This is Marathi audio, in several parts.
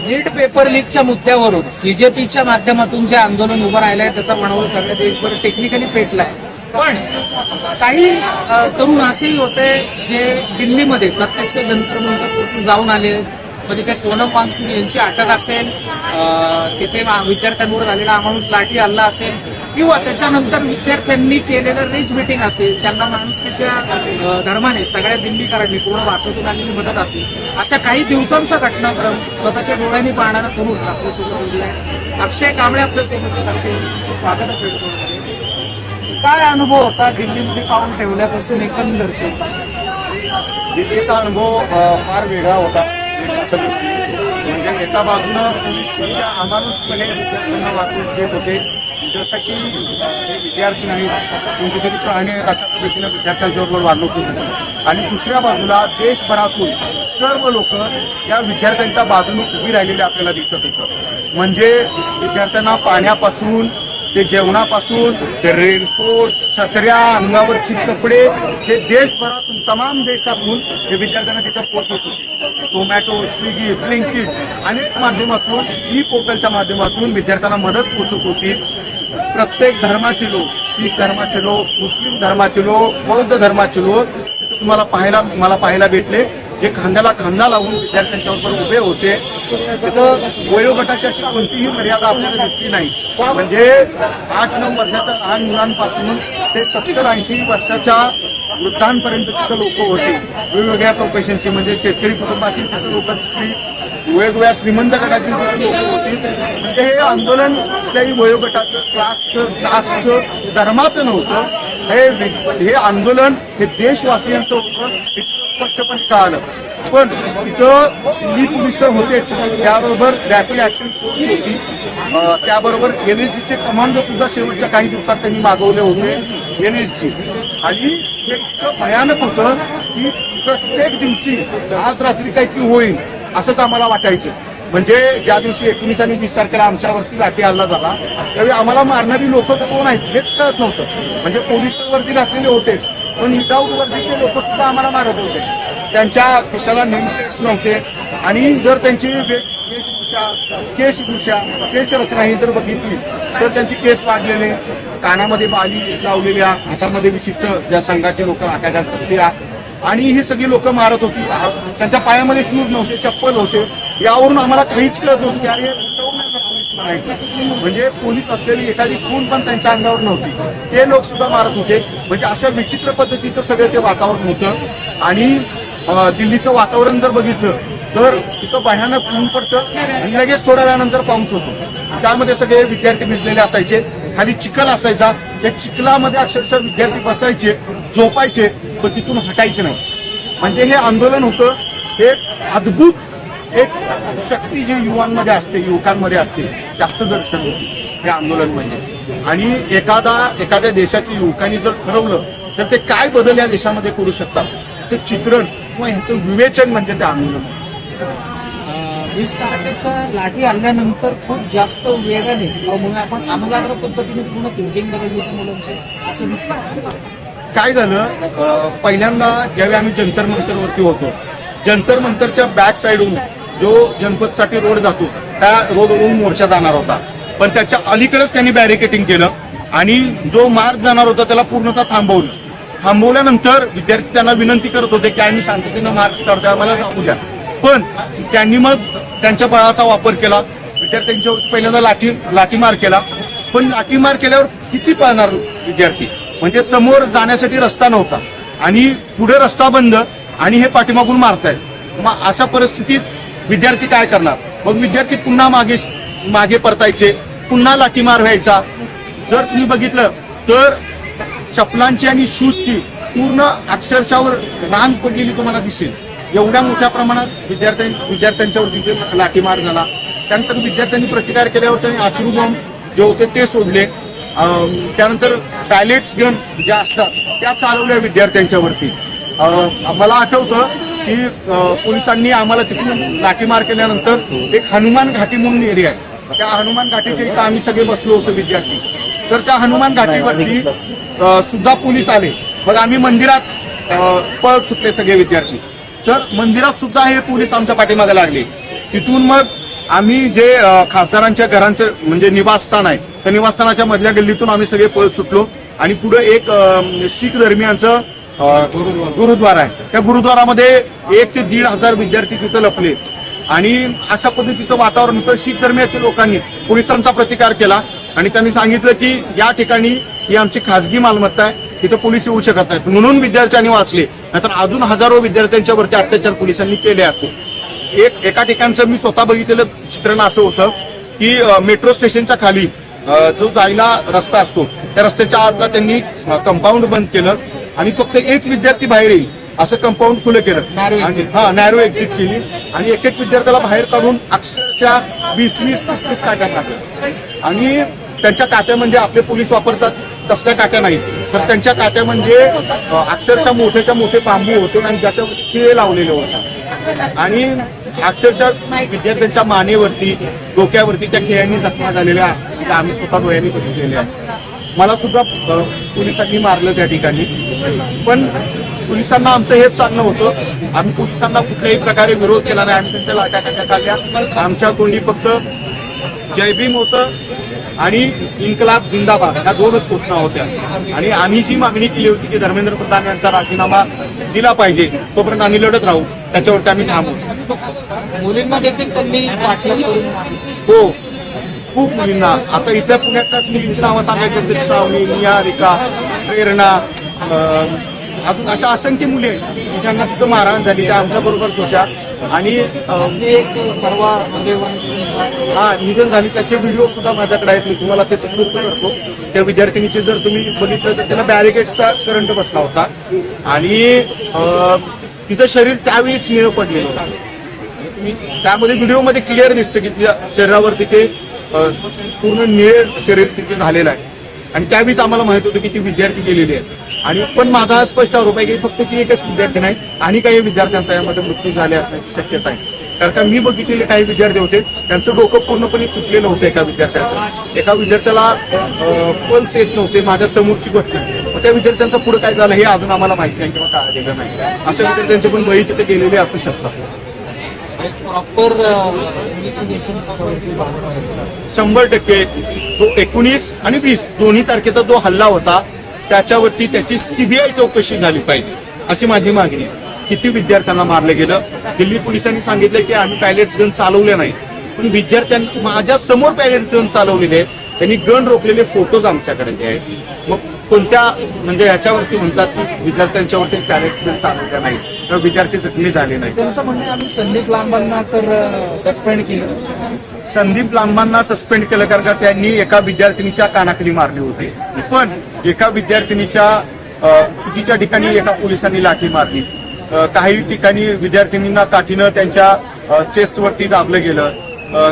नीट पेपर लीकच्या मुद्द्यावरून सीजेपीच्या माध्यमातून जे आंदोलन उभं राहिलंय त्याचा म्हणावं सगळ्या देशभर टेक्निकली पेटलाय. पण काही तरुण असेही होते जे दिल्लीमध्ये प्रत्यक्ष जंतर मंतर जाऊन आले. म्हणजे ते सोनम वांगचुक यांची अटक असेल, तिथे विद्यार्थ्यांवर झालेला अमानुष लाठी हल्ला असेल, किंवा त्याच्यानंतर विद्यार्थ्यांनी केलेलं रेज मिटिंग असेल, त्यांना माणुसकीच्या धर्माने सगळ्या दिल्लीकरांनी पूर्ण भारतातून आलेली मदत असेल, अशा काही दिवसांचा घटनाक्रम स्वतःच्या डोळ्यांनी पाहणारा तरुण आपल्यासोबत जोडलाय. अक्षय कांबळे आपल्यासोबत. अक्षय, तुमचं स्वागत असेल. काय अनुभव होता दिल्लीमध्ये पाऊल ठेवल्यापासून एकंदर? दिल्लीचा अनुभव फार वेगळा होता. म्हणजे एका बाजूनं पोलीस अमानुषपणे विद्यार्थ्यांना वागणूक देत होते, जसं की हे विद्यार्थी नाही कोणतीतरी प्राणी अशा पद्धतीनं विद्यार्थ्यांच्याबरोबर वागणूक देत होते. आणि दुसऱ्या बाजूला देशभरातून सर्व लोक या विद्यार्थ्यांच्या बाजूने उभी राहिलेली आपल्याला दिसत होतं. म्हणजे विद्यार्थ्यांना पाण्यापासून ते जेवणापासून ते रेनकोट, छत्र्या, अंगावरची कपडे हे देशभरातून तमाम देशातून हे विद्यार्थ्यांना तिथं पोहोचवत होते. टोमॅटो, स्विगी, ब्लिंकिट अनेक माध्यमातून, ई पोर्टलच्या माध्यमातून विद्यार्थ्यांना मदत पोहोचत होती. प्रत्येक धर्माचे लोक, शीख धर्माचे लोक, मुस्लिम धर्माचे लोक, बौद्ध धर्माचे लोक मला पाहायला भेटले, जे खांद्याला खांदा लावून विद्यार्थ्यांच्याबरोबर उभे होते. तिथं वयोगटाची अशी कोणतीही मर्यादा आपल्याला दिसली नाही. म्हणजे 8-9 वर्षाच्या लहान मुलांपासून ते 70-80 वर्षाच्या वृद्धांपर्यंत तिथं लोक होते. वेगवेगळ्या प्रोफेशनची, म्हणजे शेतकरी कुटुंबातील तिथं लोक दिसली, वेगवेगळ्या श्रीमंत गटातील लोक होती. म्हणजे हे आंदोलन कुठल्याही वयोगटाचं, क्लासचं, कास्टचं, धर्माचं नव्हतं. हे आंदोलन हे देशवासियांचं होतं, हे स्पष्टपणे कळालं. पण तिथं दिल्ली पोलीस तर होतेच, त्याबरोबर रॅपिड ऍक्शन फोर्स होती, त्याबरोबर एनएसजीचे कमांडो सुद्धा शेवटच्या काही दिवसात त्यांनी मागवले होते. एनएसजी. आणि हे इतकं भयानक होतं की प्रत्येक दिवशी आज रात्री काहीतरी होईल असंच आम्हाला वाटायचं. म्हणजे ज्या दिवशी 19 आणि 20 तारखेला आमच्यावरती लाठी हल्ला झाला त्यावेळी आम्हाला मारणारी लोक कोण आहेत हेच कळत नव्हतं. म्हणजे पोलीस वरती घातलेले होतेच, पण विदाऊट वर्दीचे लोक सुद्धा आम्हाला मारत होते. त्यांच्या खिशाला नेम प्लेट्स नव्हते. आणि जर त्यांची केशभूषा, केशरचना ही जर बघितली तर त्यांची केस वाढलेले, कानामध्ये बाली लावलेल्या, हातामध्ये विशिष्ट ज्या संघाचे लोक राख्या घालतात त्या, आणि ही सगळी लोक मारत होती. त्यांच्या पायामध्ये शूज नव्हते, चप्पल होते. यावरून आम्हाला काहीच कळत नव्हतं की अरे पोलीस म्हणायचं. म्हणजे पोलीस असलेली एखादी खून पण त्यांच्या अंगावर नव्हती, ते लोक सुद्धा मारत होते. म्हणजे अशा विचित्र पद्धतीचं सगळं ते वातावरण होतं. आणि दिल्लीचं वातावरण जर बघितलं तर तिथं भयानक ऊन पडतं आणि लगेच थोड्या वेळानंतर पाऊस होतो. त्यामध्ये सगळे विद्यार्थी भिजलेले असायचे, खाली चिखल असायचा, त्या चिखलामध्ये अक्षरशः विद्यार्थी बसायचे, झोपायचे, पण तिथून हटायचे नाही. म्हणजे हे आंदोलन होतं, हे अद्भुत एक शक्ती जी युवांमध्ये असते, युवकांमध्ये असते, त्याचं दर्शन होतं हे आंदोलन म्हणजे. आणि एखाद्या देशाच्या युवकांनी जर ठरवलं तर ते काय बदल या देशामध्ये करू शकतात ते चित्रण किंवा ह्याचं विवेचन म्हणजे ते आंदोलन. 20 तारखेच्या लाठी हल्ल्यानंतर खूप जास्त वेगाने आपण अनुगाग्र पद्धतीने पूर्ण थिंकिंग बदलली होती मुलांची असं दिसतं. काय झालं, पहिल्यांदा ज्यावेळी आम्ही जंतर मंतरवरती होतो, जंतर मंतरच्या बॅक साईडहून जो जनपदसाठी रोड जातो त्या रोडवरून मोर्चा जाणार होता, पण त्याच्या अलीकडेच त्यांनी बॅरिकेटिंग केलं आणि जो मार्ग जाणार होता त्याला पूर्णतः थांबवल्यानंतर विद्यार्थी त्यांना विनंती करत होते की आम्ही शांततेनं मार्च करतोय, आम्हाला जाऊ द्या. पण त्यांनी मग त्यांच्या बळाचा वापर केला. विद्यार्थ्यांच्यावर पहिल्यांदा लाठीमार केला. पण लाठीमार केल्यावर किती पळणार विद्यार्थी, म्हणजे समोर जाण्यासाठी रस्ता नव्हता आणि पुढे रस्ता बंद आणि हे पाठीमागून मारतायत. मग अशा परिस्थितीत विद्यार्थी काय करणार? मग विद्यार्थी पुन्हा मागे परतायचे, पुन्हा लाठीमार व्हायचा. जर तुम्ही बघितलं तर चपलांची आणि शूजची पूर्ण अक्षरशावर रांग पडलेली तुम्हाला दिसेल. एवढ्या मोठ्या प्रमाणात विद्यार्थ्यांच्यावरती लाठीमार झाला. त्यानंतर विद्यार्थ्यांनी प्रतिकार केल्यावर त्यांनी अश्रू बॉम्ब जे होते ते सोडले. त्यानंतर पॅलेट्स गन ज्या असतात त्या चालवल्या विद्यार्थ्यांच्यावरती. मला आठवतं की पोलिसांनी आम्हाला तिथून लाठीमार केल्यानंतर एक हनुमान घाटी म्हणून एरिया आहे, त्या हनुमान घाटीच्या इथं आम्ही सगळे बसलो होतो विद्यार्थी. तर त्या हनुमान घाटीवरती सुद्धा पोलीस आले. मग आम्ही मंदिरात पळत सुटले सगळे विद्यार्थी. तर मंदिरात सुद्धा हे पोलीस आमच्या पाठीमागे लागले. तिथून मग आम्ही जे खासदारांच्या घरांचं म्हणजे निवासस्थान आहे त्या निवासस्थानाच्या मधल्या गल्लीतून आम्ही सगळे पळत सुटलो आणि पुढे एक शीख धर्मियांचं गुरुद्वारा आहे. त्या गुरुद्वारामध्ये 1 ते 1,500 विद्यार्थी तिथं लपले आणि अशा पद्धतीचं वातावरण होतं. शीख धर्मियाच्या लोकांनी पोलिसांचा प्रतिकार केला आणि त्यांनी सांगितलं की या ठिकाणी ही आमची खासगी मालमत्ता आहे, तिथं पोलीस येऊ शकत नाहीत, म्हणून विद्यार्थ्यांनी वाचले. नाहीतर अजून हजारो विद्यार्थ्यांच्या वरती अत्याचार पोलिसांनी केले असते. एका ठिकाणचं मी स्वतः बघितलेलं चित्रण असं होतं की मेट्रो स्टेशनच्या खाली जो जायला रस्ता असतो त्या रस्त्याच्या आतला त्यांनी कंपाऊंड बंद केलं आणि फक्त एक विद्यार्थी बाहेर येईल असं कंपाऊंड खुलं केलं. नॅरो एक्झिट केली आणि एक विद्यार्थ्याला बाहेर काढून अक्षरशः 20-30 काट्या टाकल्या आणि त्यांच्या काट्या म्हणजे आपले पोलीस वापरतात तसल्या काट्या नाही, तर त्यांच्या काट्या म्हणजे अक्षरशः मोठ्याच्या मोठे बांबू होते आणि ज्याच्यावरती खिळे लावलेले होते आणि अक्षरशः विद्यार्थ्यांच्या मानेवरती डोक्यावरती त्या खिळ्यांनी जखमा झालेल्या आम्ही स्वतः डोळ्यांनी बघितलेल्या आहेत. मला सुद्धा पोलिसांनी मारलं त्या ठिकाणी, पण पोलिसांना आमचं हेच सांगणं होतं, आम्ही पोलिसांना कुठल्याही प्रकारे विरोध केला नाही. आम्ही त्यांच्या लाट्या काट्या काढल्या. आमच्या तोंडी फक्त जय भीम होतं आणि इन्कलाब जिंदाबाद ह्या 2च घोषणा होत्या आणि आम्ही जी मागणी केली होती की धर्मेंद्र प्रधान यांचा राजीनामा दिला पाहिजे तोपर्यंत आम्ही लढत राहू, त्याच्यावरती आम्ही थांबू. मुलींना देखील त्यांनी पाठलाग हो, खूप मुलींना. आता इथल्या पुण्यातल्याच मुलींची नावं सांगायची तर श्रावणी, निहारिका, प्रेरणा, अजून अशा असंख्य मुली आहेत ज्यांना तिथं मारहाण झाली, त्या आमच्या बरोबरच होत्या आणि परवा निधन झाली त्याचे व्हिडिओ सुद्धा माझ्याकडे आहेत. मी तुम्हाला ते सुपूर्द करतो. त्या विद्यार्थिनीचे जर तुम्ही बघितलं तर त्याला बॅरिकेडचा करंट बसला होता आणि तिचं शरीर त्यावेळीच निळं पडलेलं होतं. त्यामध्ये व्हिडिओमध्ये क्लिअर दिसतं की तिच्या शरीरावरती ते पूर्ण निळे शरीर तिथे झालेलं आहे आणि त्यावेळीच आम्हाला माहित होतं की ती विद्यार्थी गेलेली आहे. आणि पण माझा हा स्पष्ट आरोप आहे की फक्त ती एकच विद्यार्थी नाही आणि काही विद्यार्थ्यांचा यामध्ये मृत्यू झाले असण्याची शक्यता आहे. कारण का मी बघितलेले काही विद्यार्थी होते त्यांचं डोकं पूर्णपणे तुटलेलं होतं. एका विद्यार्थ्याला पल्स येत नव्हते. माझ्या समोरची गोष्ट त्या विद्यार्थ्यांचं पुढे काय झालं हे अजून आम्हाला माहिती नाही किंवा कळलेलं नाही. अशा विद्यार्थ्यांचे पण बळी तिथे गेलेले असू शकतात. प्रॉपर 100% जो 19 आणि 20 दोन्ही तारखेचा जो हल्ला होता त्याच्यावरती त्याची सीबीआय चौकशी झाली पाहिजे अशी माझी मागणी आहे. किती विद्यार्थ्यांना मारलं गेलं. दिल्ली पोलिसांनी सांगितलं की आम्ही पॅलेट्स गन चालवले नाही, पण विद्यार्थ्यांनी माझ्या समोर पॅलेट गन चालवलेले आहेत. त्यांनी गन रोखलेले फोटोज आमच्याकडे आहेत. मग कोणत्या म्हणजे याच्यावरती म्हणतात की विद्यार्थ्यांच्यावरती पॅलेट्स गन चालवल्या नाही तर विद्यार्थी जखमी झाले नाही. त्यांचं म्हणणं आम्ही संदीप लांबांना तर सस्पेंड केलं. संदीप लांबांना सस्पेंड केलं कारण का त्यांनी एका विद्यार्थिनीच्या कानाखाली मारली होती, पण एका विद्यार्थिनीच्या चुकीच्या ठिकाणी एका पोलिसांनी लाठी मारली. काही ठिकाणी विद्यार्थिनींना काठीनं त्यांच्या चेस्टवरती दाबलं गेलं.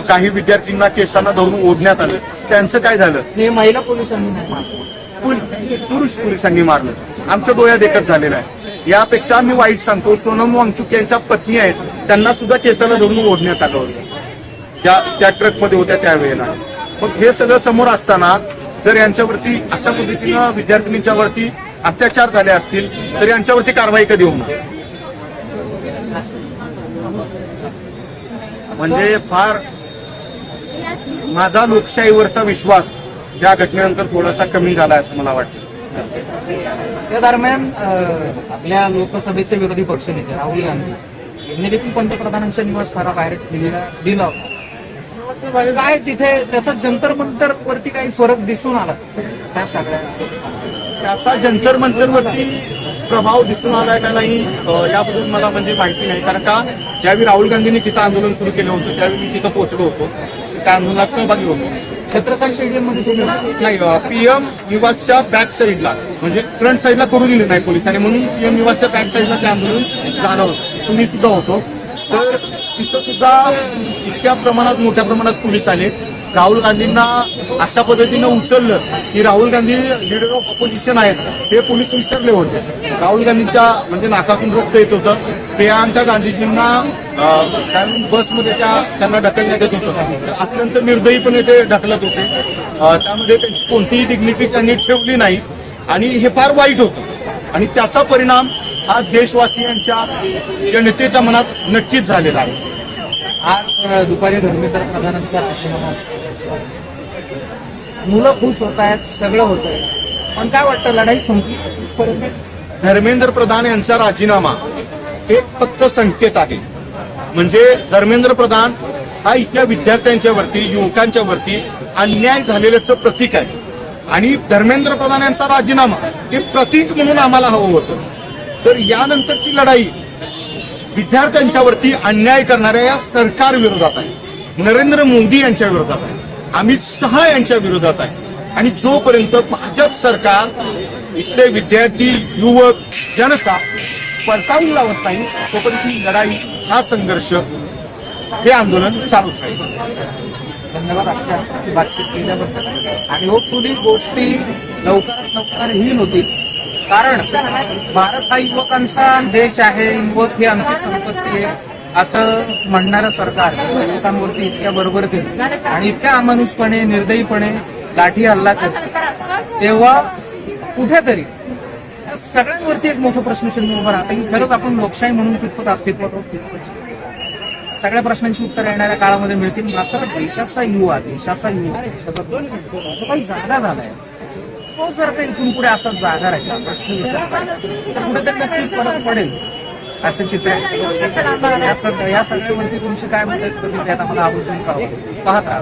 काही विद्यार्थ्यांना केसांना धरून ओढण्यात आलं. त्यांचं काय झालं? हे महिला पोलिसांनी नाही मारलं, पुरुष पोलिसांनी मारलं. आमच्या डोळ्यात एकच झालेलं आहे. यापेक्षा मी वाईट सांगतो, सोनम वांगचुक यांच्या पत्नी आहेत त्यांना सुद्धा केसाला धरून ओढण्यात आलं होतं त्या ट्रकमध्ये होत्या त्यावेळेला. मग हे सगळं समोर असताना जर यांच्यावरती अशा पद्धतीनं विद्यार्थिनींच्या वरती अत्याचार झाले असतील तर यांच्यावरती कारवाई कधी होणार? म्हणजे फार माझा लोकशाहीवरचा विश्वास या घटनेनंतर थोडासा कमी झाला असं मला वाटतं. त्या दरम्यान आपल्या लोकसभेचे विरोधी पक्षनेते राहुल गांधी यांनी देखील पंतप्रधानांच्या निवासस्थानाबाहेर दिला होता. काय तिथे त्याचा जंतर मंतर वरती काही फरक दिसून आला त्या सगळ्या? त्याचा जंतर मंतरवरती प्रभाव दिसून आलाय का नाही याबद्दल मला म्हणजे माहिती नाही. कारण का ज्यावेळी राहुल गांधींनी तिथं आंदोलन सुरू केलं होतं त्यावेळी मी तिथं पोहोचलो होतो, त्या आंदोलनात सहभागी होतो. छत्रसाल स्टेडियम मध्ये तुम्ही नाही, पीएम निवासच्या बॅक साईडला म्हणजे फ्रंट साईडला करू दिले नाही पोलिसांनी, म्हणून पीएम निवासच्या बॅक साईडला ते आंदोलन झालं होतं. तुम्ही सुद्धा होतो. तर तिथं सुद्धा इतक्या प्रमाणात मोठ्या प्रमाणात पोलीस आले. राहुल गांधींना अशा पद्धतीनं उचललं की Rahul Gandhi leader of opposition आहेत हे पोलीस विसरले होते. राहुल गांधींच्या म्हणजे नाकातून रक्त येत होतं. प्रियांका गांधीजींना बसमध्ये त्यांना ढकलण्यात येत होतं. अत्यंत निर्दयीपणे ते ढकलत होते. त्यामध्ये त्यांची कोणतीही डिग्निटी त्यांनी ठेवली नाही आणि हे फार वाईट होतं आणि त्याचा परिणाम आज देशवासियांच्या जनतेच्या मनात नक्कीच झालेला आहे. आज दुपारी धर्मेंद्र प्रधानांचा राजीनामा, मुलं खुश होत आहेत, सगळं होत आहे, पण काय वाटतं लढाई संपली? धर्मेंद्र प्रधान यांचा राजीनामा हे फक्त संकेत आहे. म्हणजे धर्मेंद्र प्रधान हा इथल्या विद्यार्थ्यांच्या वरती, युवकांच्या वरती अन्याय झालेल्याचं प्रतीक आहे. आणि धर्मेंद्र प्रधान यांचा राजीनामा हे प्रतीक म्हणून आम्हाला हवं होतं. तर यानंतरची लढाई विद्यार्थ्यांच्या वरती अन्याय करणाऱ्या या सरकार विरोधात आहे, नरेंद्र मोदी यांच्या विरोधात आहे, अमित शहा यांच्या विरोधात आहे. आणि जोपर्यंत भाजप सरकार इथले विद्यार्थी, युवक, जनता परतावून लावत नाही तोपर्यंत ही लढाई, हा संघर्ष, हे आंदोलन चालूच राहील. धन्यवाद अक्षय बातचीत केल्याबद्दल. आणि होपफुली गोष्टी लवकरात लवकर ही होतील, कारण भारत हा युवकांचा देश आहे, युवक ही आमची संपत्ती आहे असं म्हणणारं सरकार युवकांवरती इतक्या बरोबर केलं आणि इतक्या अमानुषपणे, निर्दयीपणे लाठी हल्ला करतो, तेव्हा कुठेतरी या सगळ्यांवरती एक मोठं प्रश्नचिन्ह उभं राहतं की खरंच आपण लोकशाही म्हणून कितपत अस्तित्वात आहोत. सगळ्या प्रश्नांची उत्तर येणाऱ्या काळामध्ये मिळतील. मात्र देशाचा युवा देशाचा जो काही जागा झालाय तो जर का इथून पुढे असाच जागा राहिला, प्रश्न विचारता तर कुठेतरी नक्कीच फरक पडेल असं चित्र आहे. या सगळ्यावरती तुमची काय मदत करते आता मला आवर्जून पाहत राहा.